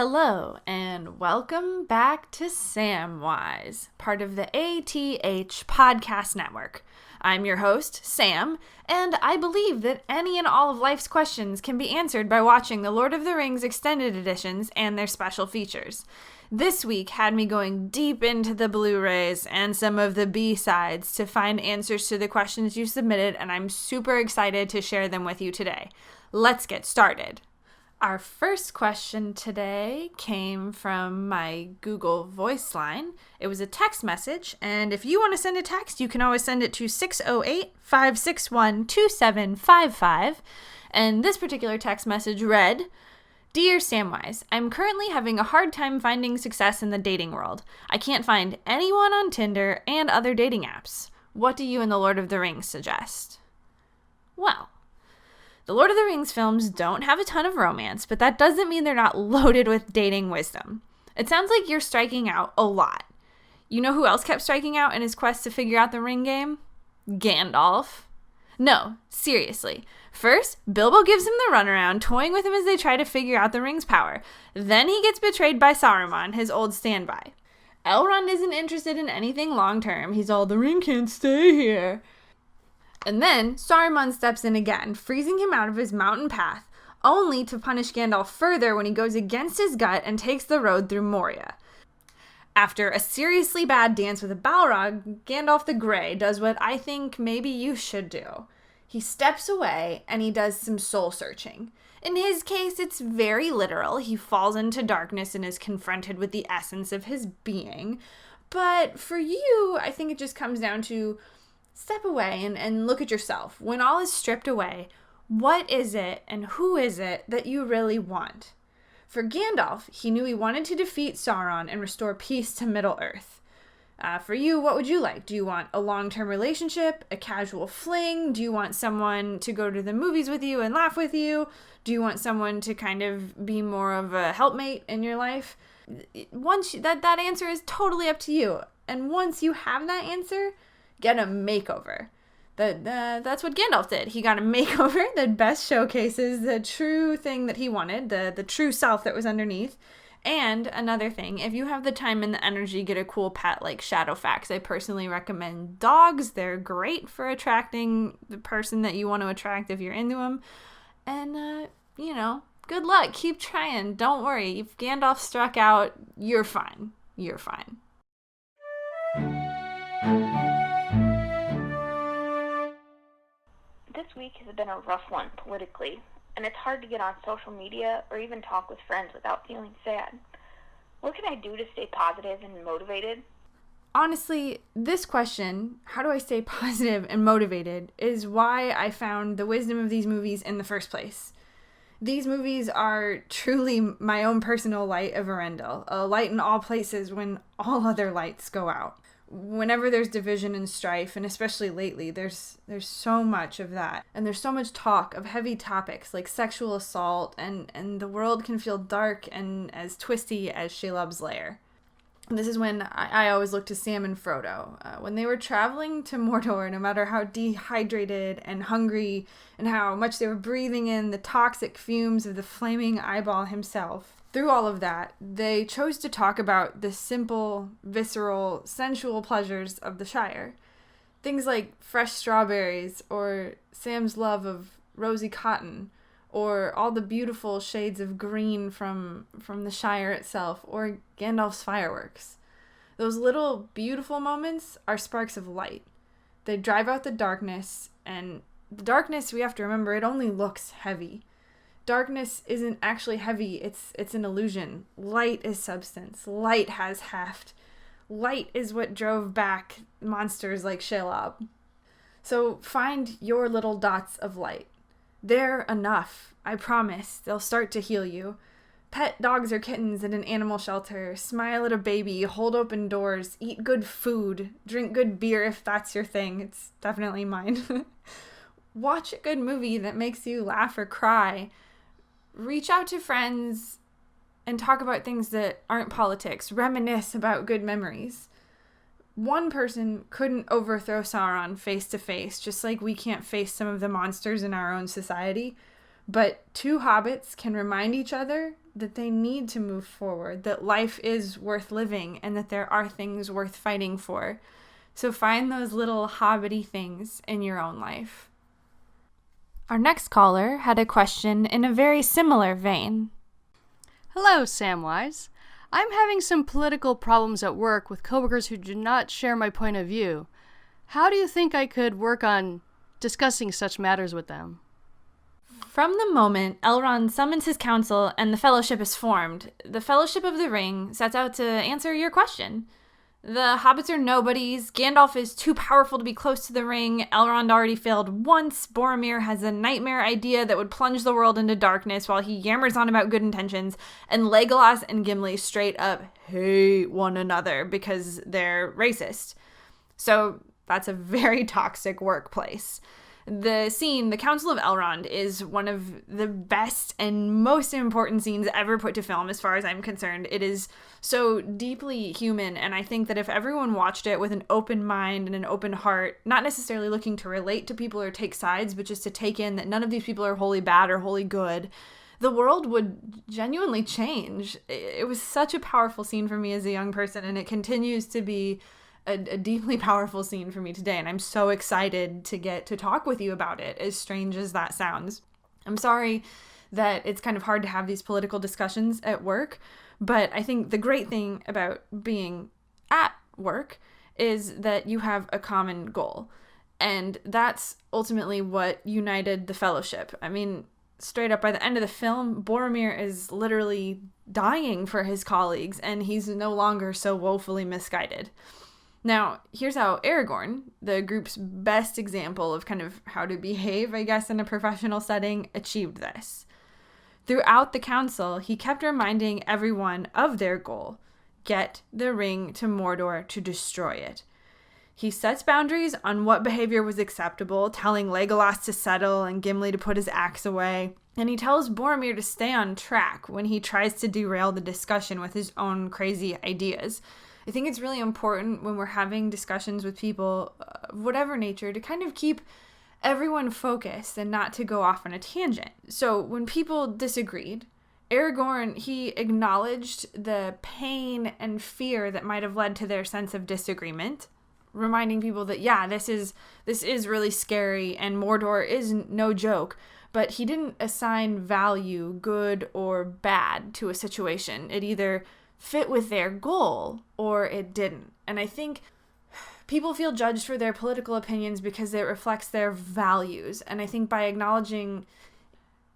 Hello, and welcome back to Samwise, part of the ATH Podcast Network. I'm your host, Sam, and I believe that any and all of life's questions can be answered by watching the Lord of the Rings extended editions and their special features. This week had me going deep into the Blu-rays and some of the B-sides to find answers to the questions you submitted, and I'm super excited to share them with you today. Let's get started. Our first question today came from my Google Voice line. It was a text message, and if you want to send a text, you can always send it to 608-561-2755. And this particular text message read, "Dear Samwise, I'm currently having a hard time finding success in the dating world. I can't find anyone on Tinder and other dating apps. What do you and the Lord of the Rings suggest?" Well, the Lord of the Rings films don't have a ton of romance, but that doesn't mean they're not loaded with dating wisdom. It sounds like you're striking out a lot. You know who else kept striking out in his quest to figure out the ring game? Gandalf. No, seriously. First, Bilbo gives him the runaround, toying with him as they try to figure out the ring's power. Then he gets betrayed by Saruman, his old standby. Elrond isn't interested in anything long-term. He's all, "The ring can't stay here." And then Saruman steps in again, freezing him out of his mountain path, only to punish Gandalf further when he goes against his gut and takes the road through Moria. After a seriously bad dance with a Balrog, Gandalf the Grey does what I think maybe you should do. He steps away and he does some soul searching. In his case, it's very literal. He falls into darkness and is confronted with the essence of his being. But for you, I think it just comes down to step away and look at yourself. When all is stripped away, what is it and who is it that you really want? For Gandalf, he knew he wanted to defeat Sauron and restore peace to Middle-earth. For you, what would you like? Do you want a long-term relationship, a casual fling? Do you want someone to go to the movies with you and laugh with you? Do you want someone to kind of be more of a helpmate in your life? That answer is totally up to you. And once you have that answer, get a makeover. That's what Gandalf did. He got a makeover that best showcases the true thing that he wanted, the true self that was underneath. And another thing, if you have the time and the energy, get a cool pet like Shadowfax. I personally recommend dogs. They're great for attracting the person that you want to attract if you're into them. And, good luck. Keep trying. Don't worry. If Gandalf struck out, you're fine. You're fine. This week has been a rough one politically, and it's hard to get on social media or even talk with friends without feeling sad. What can I do to stay positive and motivated? Honestly, this question, how do I stay positive and motivated, is why I found the wisdom of these movies in the first place. These movies are truly my own personal light of Arendelle, a light in all places when all other lights go out. Whenever there's division and strife, and especially lately, there's so much of that. And there's so much talk of heavy topics like sexual assault, and the world can feel dark and as twisty as Shelob's lair. This is when I always look to Sam and Frodo. When they were traveling to Mordor, no matter how dehydrated and hungry and how much they were breathing in the toxic fumes of the flaming eyeball himself, through all of that, they chose to talk about the simple, visceral, sensual pleasures of the Shire. Things like fresh strawberries, or Sam's love of rosy cotton, or all the beautiful shades of green from the Shire itself, or Gandalf's fireworks. Those little beautiful moments are sparks of light. They drive out the darkness, and the darkness, we have to remember, it only looks heavy. Darkness isn't actually heavy, it's an illusion. Light is substance. Light has heft. Light is what drove back monsters like Shelob. So find your little dots of light. They're enough, I promise. They'll start to heal you. Pet dogs or kittens at an animal shelter, smile at a baby, hold open doors, eat good food, drink good beer if that's your thing. It's definitely mine. Watch a good movie that makes you laugh or cry. Reach out to friends and talk about things that aren't politics. Reminisce about good memories. One person couldn't overthrow Sauron face to face, just like we can't face some of the monsters in our own society. But two hobbits can remind each other that they need to move forward, that life is worth living, and that there are things worth fighting for. So find those little hobbity things in your own life. Our next caller had a question in a very similar vein. Hello, Samwise. I'm having some political problems at work with coworkers who do not share my point of view. How do you think I could work on discussing such matters with them? From the moment Elrond summons his council and the Fellowship is formed, the Fellowship of the Ring sets out to answer your question. The hobbits are nobodies, Gandalf is too powerful to be close to the ring, Elrond already failed once, Boromir has a nightmare idea that would plunge the world into darkness while he yammers on about good intentions, and Legolas and Gimli straight up hate one another because they're racist. So that's a very toxic workplace. The Council of Elrond, is one of the best and most important scenes ever put to film as far as I'm concerned. It is so deeply human, and I think that if everyone watched it with an open mind and an open heart, not necessarily looking to relate to people or take sides, but just to take in that none of these people are wholly bad or wholly good, the world would genuinely change. It was such a powerful scene for me as a young person, and it continues to be a deeply powerful scene for me today, and I'm so excited to get to talk with you about it, as strange as that sounds. I'm sorry that it's kind of hard to have these political discussions at work, but I think the great thing about being at work is that you have a common goal, and that's ultimately what united the Fellowship. I mean, straight up, by the end of the film, Boromir is literally dying for his colleagues, and he's no longer so woefully misguided. Now, here's how Aragorn, the group's best example of kind of how to behave, I guess, in a professional setting, achieved this. Throughout the council, he kept reminding everyone of their goal: get the ring to Mordor to destroy it. He sets boundaries on what behavior was acceptable, telling Legolas to settle and Gimli to put his axe away. And he tells Boromir to stay on track when he tries to derail the discussion with his own crazy ideas. I think it's really important when we're having discussions with people of whatever nature to kind of keep everyone focused and not to go off on a tangent. So when people disagreed, Aragorn, he acknowledged the pain and fear that might have led to their sense of disagreement, reminding people that, yeah, this is really scary and Mordor is no joke, but he didn't assign value, good or bad, to a situation. It either fit with their goal or it didn't. And I think people feel judged for their political opinions because it reflects their values. And I think by acknowledging,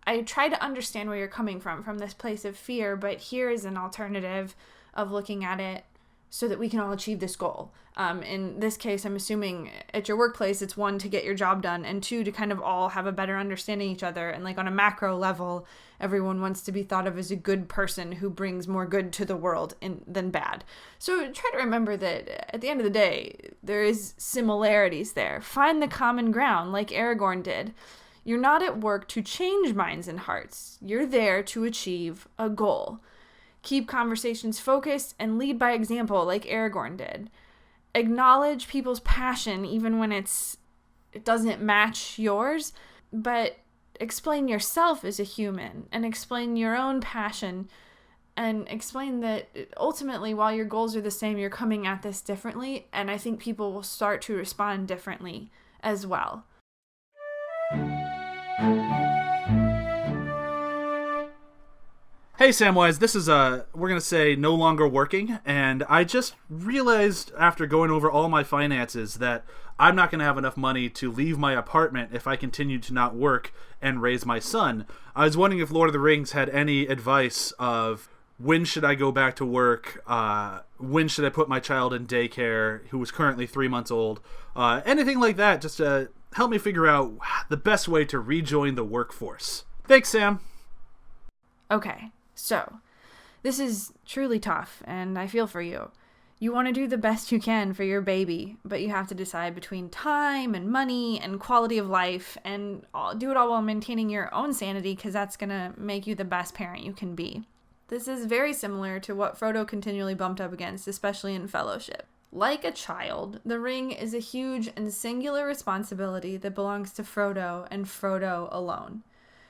I try to understand where you're coming from this place of fear, but here is an alternative of looking at it so that we can all achieve this goal. In this case, I'm assuming at your workplace, it's one, to get your job done, and two, to kind of all have a better understanding of each other. And like on a macro level, everyone wants to be thought of as a good person who brings more good to the world than bad. So try to remember that at the end of the day, there is similarities there. Find the common ground like Aragorn did. You're not at work to change minds and hearts. You're there to achieve a goal. Keep conversations focused and lead by example like Aragorn did. Acknowledge people's passion even when it doesn't match yours, but explain yourself as a human and explain your own passion and explain that ultimately, while your goals are the same, you're coming at this differently, and I think people will start to respond differently as well. Hey Samwise, this is we're going to say no longer working, and I just realized after going over all my finances that I'm not going to have enough money to leave my apartment if I continue to not work and raise my son. I was wondering if Lord of the Rings had any advice of when should I go back to work, when should I put my child in daycare, who is currently 3 months old, anything like that, just to help me figure out the best way to rejoin the workforce. Thanks, Sam. Okay. So, this is truly tough, and I feel for you. You want to do the best you can for your baby, but you have to decide between time and money and quality of life, and do it all while maintaining your own sanity, because that's going to make you the best parent you can be. This is very similar to what Frodo continually bumped up against, especially in Fellowship. Like a child, the ring is a huge and singular responsibility that belongs to Frodo and Frodo alone.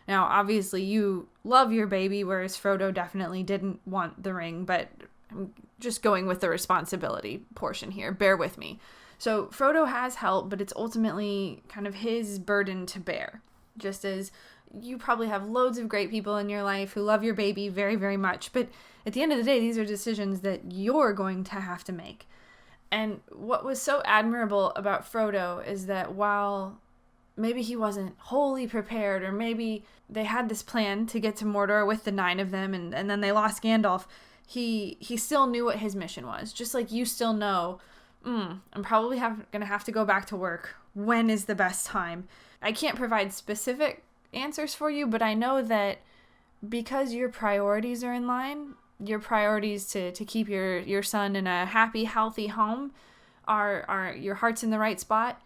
Now, obviously, you love your baby, whereas Frodo definitely didn't want the ring, but I'm just going with the responsibility portion here. Bear with me. So Frodo has help, but it's ultimately kind of his burden to bear. Just as you probably have loads of great people in your life who love your baby very, very much. But at the end of the day, these are decisions that you're going to have to make. And what was so admirable about Frodo is that while maybe he wasn't wholly prepared, or maybe they had this plan to get to Mordor with the 9 of them, and then they lost Gandalf, he still knew what his mission was. Just like you still know, I'm probably going to have to go back to work. When is the best time? I can't provide specific answers for you, but I know that because your priorities are in line, your priorities to keep your son in a happy, healthy home are your heart's in the right spot,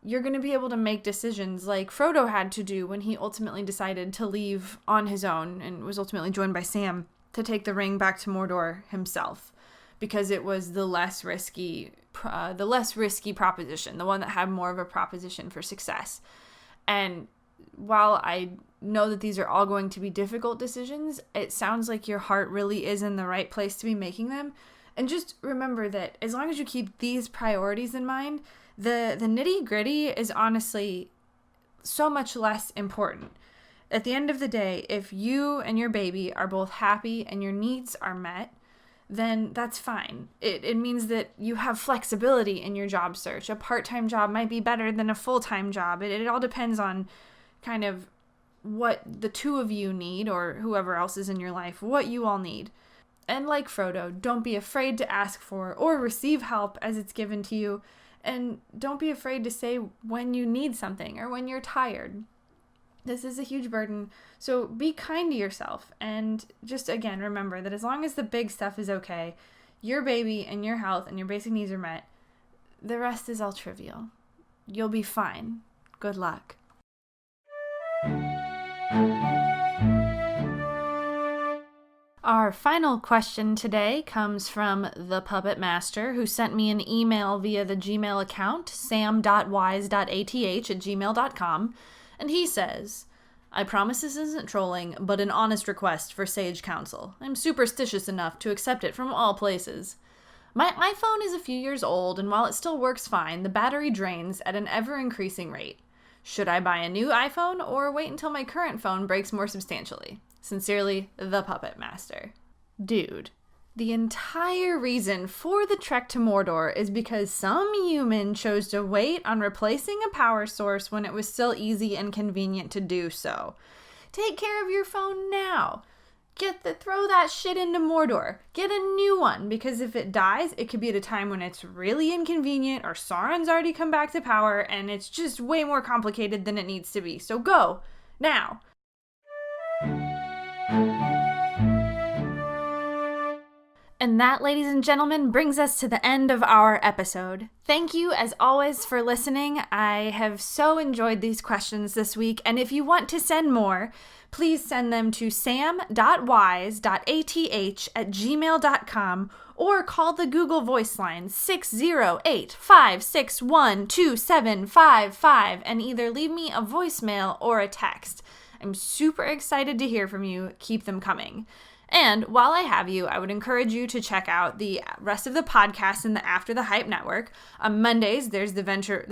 you're going to be able to make decisions like Frodo had to do when he ultimately decided to leave on his own and was ultimately joined by Sam to take the ring back to Mordor himself, because it was the less risky proposition, the one that had more of a proposition for success. And while I know that these are all going to be difficult decisions, it sounds like your heart really is in the right place to be making them. And just remember that as long as you keep these priorities in mind, the nitty-gritty is honestly so much less important. At the end of the day, if you and your baby are both happy and your needs are met, then that's fine. It means that you have flexibility in your job search. A part-time job might be better than a full-time job. It all depends on kind of what the two of you need, or whoever else is in your life, what you all need. And like Frodo, don't be afraid to ask for or receive help as it's given to you. And don't be afraid to say when you need something or when you're tired. This is a huge burden, so be kind to yourself. And just, again, remember that as long as the big stuff is okay, your baby and your health and your basic needs are met, the rest is all trivial. You'll be fine. Good luck. Our final question today comes from the Puppet Master, who sent me an email via the Gmail account, sam.wise.ath@gmail.com, and he says, I promise this isn't trolling, but an honest request for sage counsel. I'm superstitious enough to accept it from all places. My iPhone is a few years old, and while it still works fine, the battery drains at an ever-increasing rate. Should I buy a new iPhone, or wait until my current phone breaks more substantially? Sincerely, the Puppet Master. Dude, the entire reason for the trek to Mordor is because some human chose to wait on replacing a power source when it was still easy and convenient to do so. Take care of your phone now. Throw that shit into Mordor. Get a new one, because if it dies, it could be at a time when it's really inconvenient, or Sauron's already come back to power, and it's just way more complicated than it needs to be. So go, now. And that, ladies and gentlemen, brings us to the end of our episode. Thank you, as always, for listening. I have so enjoyed these questions this week, and if you want to send more, please send them to sam.wise.ath@gmail.com or call the Google voice line 608-561-2755 and either leave me a voicemail or a text. I'm super excited to hear from you. Keep them coming. And while I have you, I would encourage you to check out the rest of the podcasts in the After the Hype network. On Mondays, there's Venture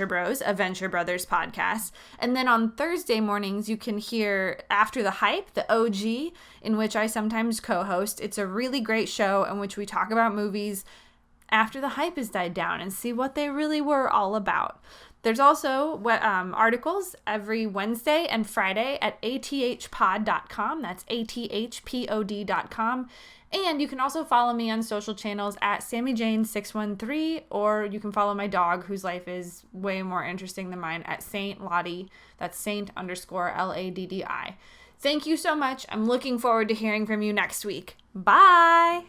Bros, a Venture Brothers podcast. And then on Thursday mornings, you can hear After the Hype, the OG, in which I sometimes co-host. It's a really great show in which we talk about movies after the hype has died down and see what they really were all about. There's also articles every Wednesday and Friday at athpod.com. That's athpod.com. And you can also follow me on social channels at SammyJane613, or you can follow my dog, whose life is way more interesting than mine, at Saint Lottie. That's Saint_LADDI. Thank you so much. I'm looking forward to hearing from you next week. Bye!